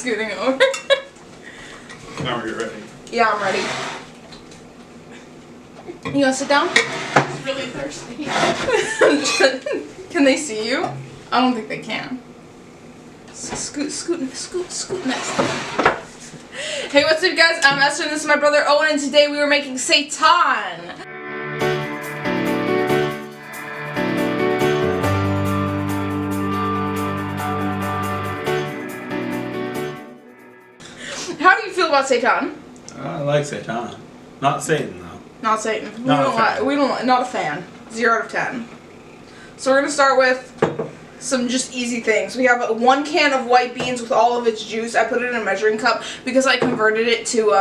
scooting over. Now are you ready? Yeah, I'm ready. You wanna sit down? I'm really thirsty. Can they see you? I don't think they can. Scoot next. Hey, what's up, guys? I'm Esther, and this is my brother Owen, and today we were making Seitan. How do you feel about Seitan? I like Seitan. Not Satan, though. Not Satan. We don't. Not a fan. 0 out of 10. So we're gonna start with some just easy things. We have 1 can of white beans with all of its juice. I put it in a measuring cup because I converted it to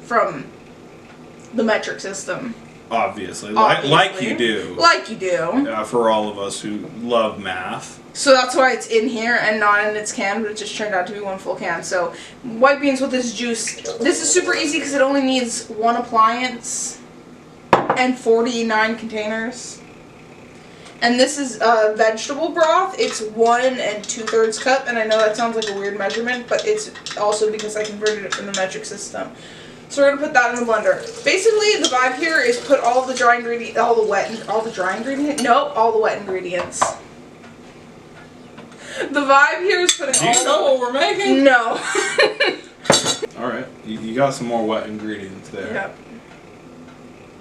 from the metric system. Obviously. Like you do. Like you do. For all of us who love math. So that's why it's in here and not in its can, but it just turned out to be 1 full can. So white beans with this juice. This is super easy because it only needs 1 appliance and 49 containers. And this is vegetable broth. It's 1 2/3 cup, and I know that sounds like a weird measurement, but it's also because I converted it from the metric system. So we're gonna put that in the blender. Basically, the vibe here is put all the wet ingredients. The vibe here is putting Do you know what we're making? No. Alright, you got some more wet ingredients there. Yep.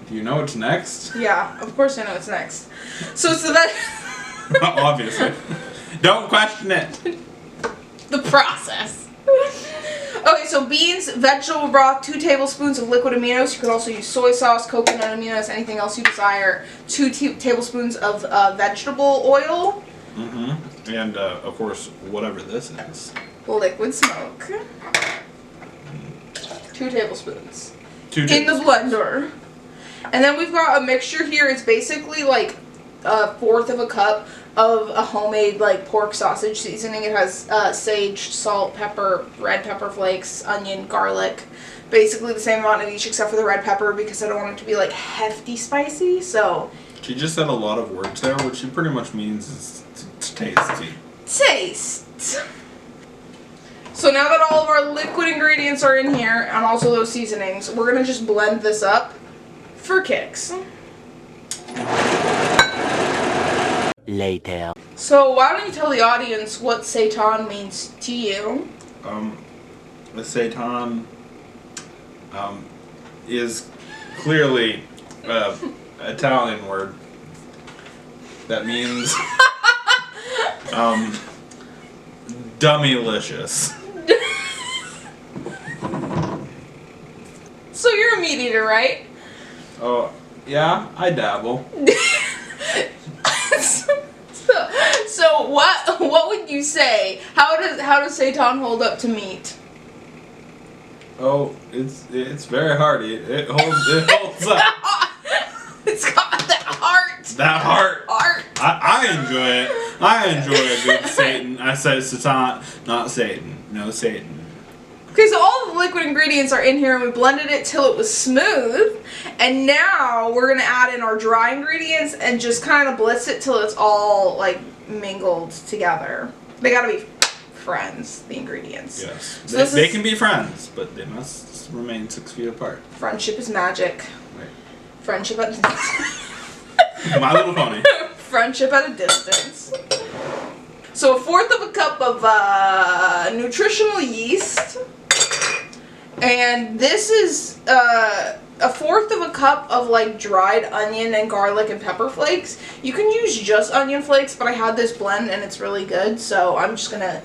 Do you know what's next? Yeah, of course I know what's next. So that... Obviously. Don't question it. The process. Okay, so beans, vegetable broth, 2 tablespoons of liquid aminos. You could also use soy sauce, coconut aminos, anything else you desire. 2 tablespoons of vegetable oil. Mm-hmm. And, of course, whatever this is. Liquid smoke. 2 tablespoons. 2 tablespoons. In the blender. And then we've got a mixture here. It's basically like 1/4 of a cup of a homemade like pork sausage seasoning. It has sage, salt, pepper, red pepper flakes, onion, garlic. Basically the same amount of each except for the red pepper because I don't want it to be like hefty spicy. So She just said a lot of words there, which she pretty much means is tasty. Taste. So now that all of our liquid ingredients are in here and also those seasonings, we're gonna just blend this up for kicks. Later. So why don't you tell the audience what Seitan means to you? The Seitan is clearly an Italian word that means dummylicious. So you're a meat eater, right? Oh, yeah, I dabble. So what would you say? How does Seitan hold up to meat? Oh, it's very hearty. It holds up. It's got that heart. That heart. Heart. I enjoy it. I enjoy a good Satan. I said Seitan, not Satan. No Satan. Okay, so all the liquid ingredients are in here and we blended it till it was smooth. And now we're gonna add in our dry ingredients and just kind of blitz it till it's all like mingled together. They gotta be friends, the ingredients. Yes. So They can be friends, but they must remain 6 feet apart. Friendship is magic. Right. Friendship at My Little Pony. Friendship at a distance. So 1/4 of a cup of nutritional yeast. And this is 1/4 of a cup of like dried onion and garlic and pepper flakes. You can use just onion flakes, but I had this blend and it's really good, so I'm just gonna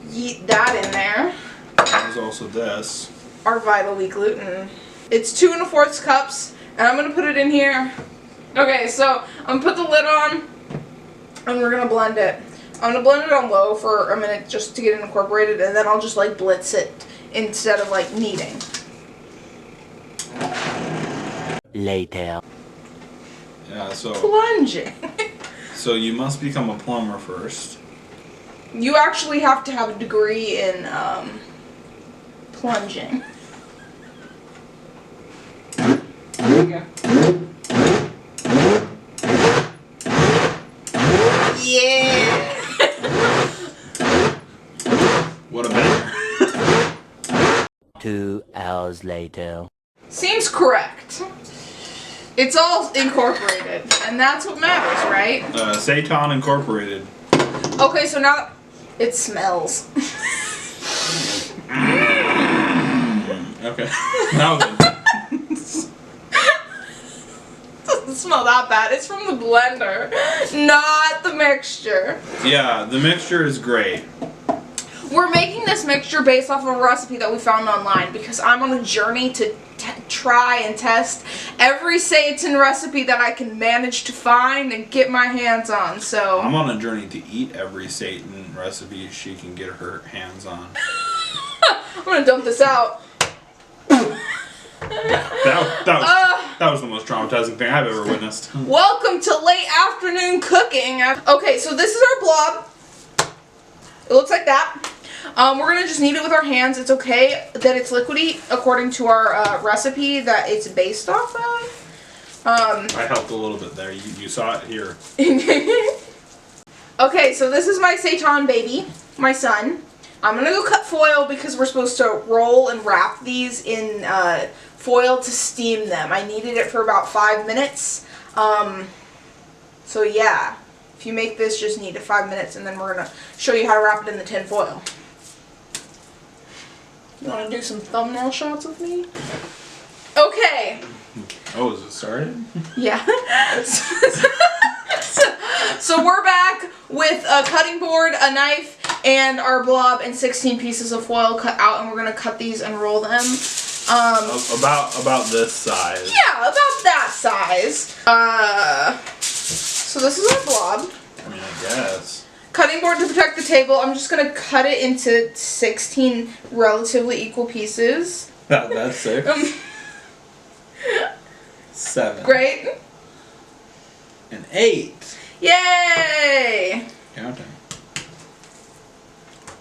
yeet that in there. There's also this. Our Vital Wheat gluten. It's 2 1/4 cups, and I'm gonna put it in here. Okay, so I'm gonna put the lid on, and we're gonna blend it. I'm gonna blend it on low for a minute just to get it incorporated, and then I'll just like blitz it instead of like kneading. Later. Yeah, so Plunging. so you must become a plumber first. You actually have to have a degree in plunging. There you go. Yeah. What a better. 2 hours later. Seems correct. It's all incorporated, and that's what matters, right? Seitan Incorporated. Okay, so now it smells. Okay. That was it. Doesn't smell that bad. It's from the blender, not the mixture. Yeah, the mixture is great. We're making this mixture based off of a recipe that we found online because I'm on a journey to try and test every Seitan recipe that I can manage to find and get my hands on. So I'm on a journey to eat every Seitan recipe she can get her hands on. I'm gonna dump this out. That was the most traumatizing thing I've ever witnessed. Welcome to late afternoon cooking. Okay, so this is our blob. It looks like that. We're gonna just knead it with our hands. It's okay that it's liquidy according to our recipe that it's based off of. I helped a little bit there. You saw it here. Okay, so this is my Seitan baby, my son. I'm gonna go cut foil because we're supposed to roll and wrap these in foil to steam them. I kneaded it for about 5 minutes. So yeah, if you make this, just knead it 5 minutes, and then we're gonna show you how to wrap it in the tin foil. You wanna do some thumbnail shots with me? Okay. Oh, is it started? Yeah. So we're back with a cutting board, a knife, and our blob and 16 pieces of foil cut out, and we're gonna cut these and roll them. About this size. Yeah, about that size. So this is our blob. I mean, I guess. Cutting board to protect the table. I'm just gonna cut it into 16 relatively equal pieces. That's 6. 7. Great. And 8. Yay! Counting.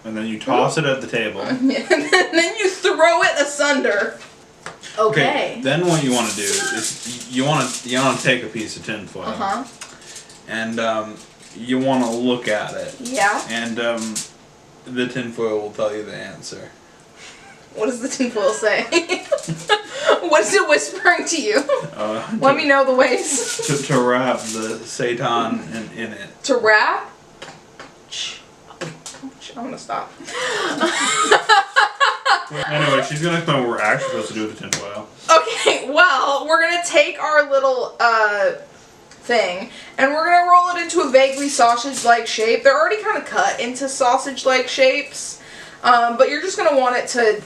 And then you toss it at the table. And then you throw it asunder. Okay. Then what you want to do is you want to take a piece of tin foil. And you want to look at it. Yeah. And the tin foil will tell you the answer. What does the tinfoil say? What is it whispering to you? Let me know the ways. To wrap the Seitan in it. To wrap? I'm gonna stop. Anyway, she's gonna explain what we're actually supposed to do with the tin foil. Okay, well, we're gonna take our little thing and we're gonna roll it into a vaguely sausage-like shape. They're already kind of cut into sausage-like shapes, but you're just gonna want it to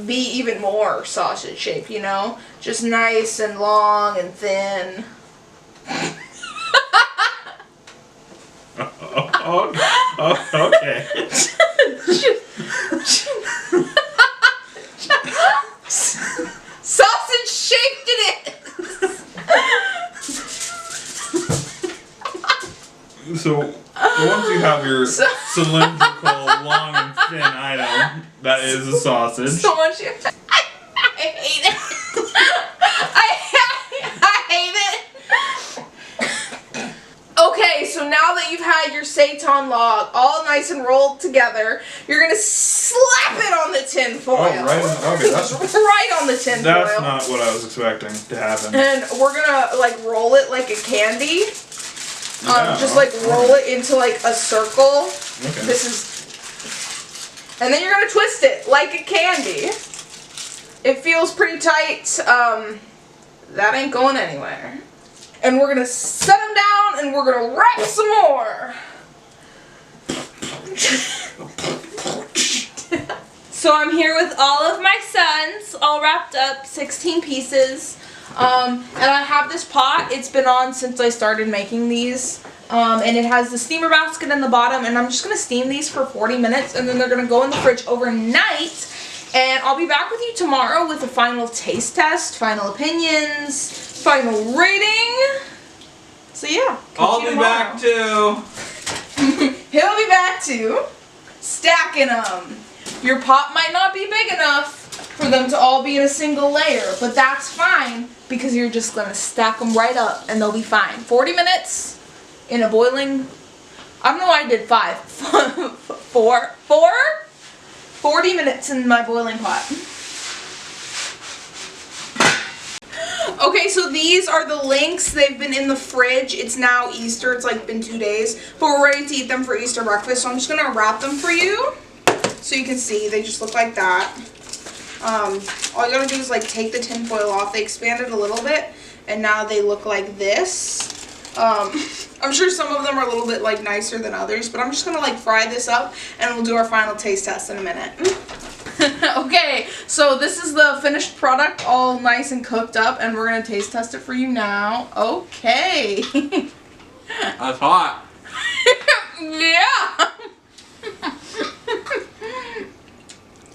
be even more sausage shape, you know? Just nice and long and thin. Okay. Sausage shaped it! So, once you have your cylindrical, long and thin item, that is a sausage. So much. I hate it. I hate it. Okay, so now that you've had your Seitan log all nice and rolled together, you're gonna slap it on the tin foil. Oh, right. Okay, that's right on the tin foil. That's not what I was expecting to happen. And we're gonna like roll it like a candy. Yeah, just like roll it into like a circle. Okay. This is, and then you're gonna twist it like a candy. It feels pretty tight. That ain't going anywhere. And we're gonna set them down and we're gonna wrap some more. So I'm here with all of my sons, all wrapped up, 16 pieces. And I have this pot. It's been on since I started making these. And it has the steamer basket in the bottom. And I'm just going to steam these for 40 minutes. And then they're going to go in the fridge overnight. And I'll be back with you tomorrow with a final taste test, final opinions, final rating. So yeah. I'll be back too. He'll be back too. Stacking them. Your pot might not be big enough for them to all be in a single layer, but that's fine because you're just gonna stack them right up and they'll be fine. 40 minutes in a boiling, I don't know why I did 5. 40 minutes in my boiling pot. Okay, so these are the links. They've been in the fridge. It's now Easter. It's like been 2 days. But we're ready to eat them for Easter breakfast. So I'm just going to wrap them for you so you can see. They just look like that. All you got to do is like take the tin foil off. They expanded a little bit and now they look like this. I'm sure some of them are a little bit like nicer than others, but I'm just going to like fry this up and we'll do our final taste test in a minute. Okay, so this is the finished product, all nice and cooked up, and we're gonna taste test it for you now. Okay. That's hot. Yeah.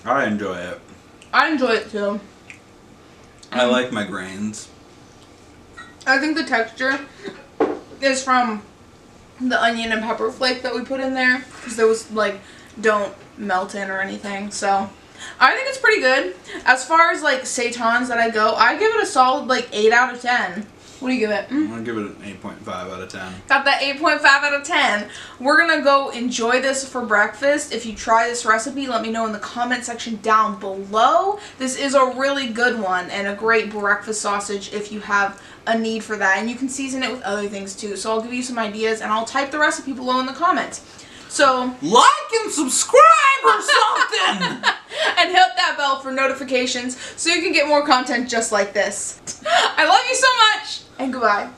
I enjoy it. I enjoy it too. I like my grains. I think the texture is from the onion and pepper flake that we put in there, because those like don't melt in or anything, so I think it's pretty good. As far as like Seitans that I give it a solid like 8 out of 10. What do you give it? I'm gonna give it an 8.5 out of 10. Got that 8.5 out of 10. We're gonna go enjoy this for breakfast. If you try this recipe, let me know in the comment section down below. This is a really good one and a great breakfast sausage if you have a need for that. And you can season it with other things too. So I'll give you some ideas and I'll type the recipe below in the comments. So like and subscribe or something. And hit that bell for notifications so you can get more content just like this. I love you so much and goodbye.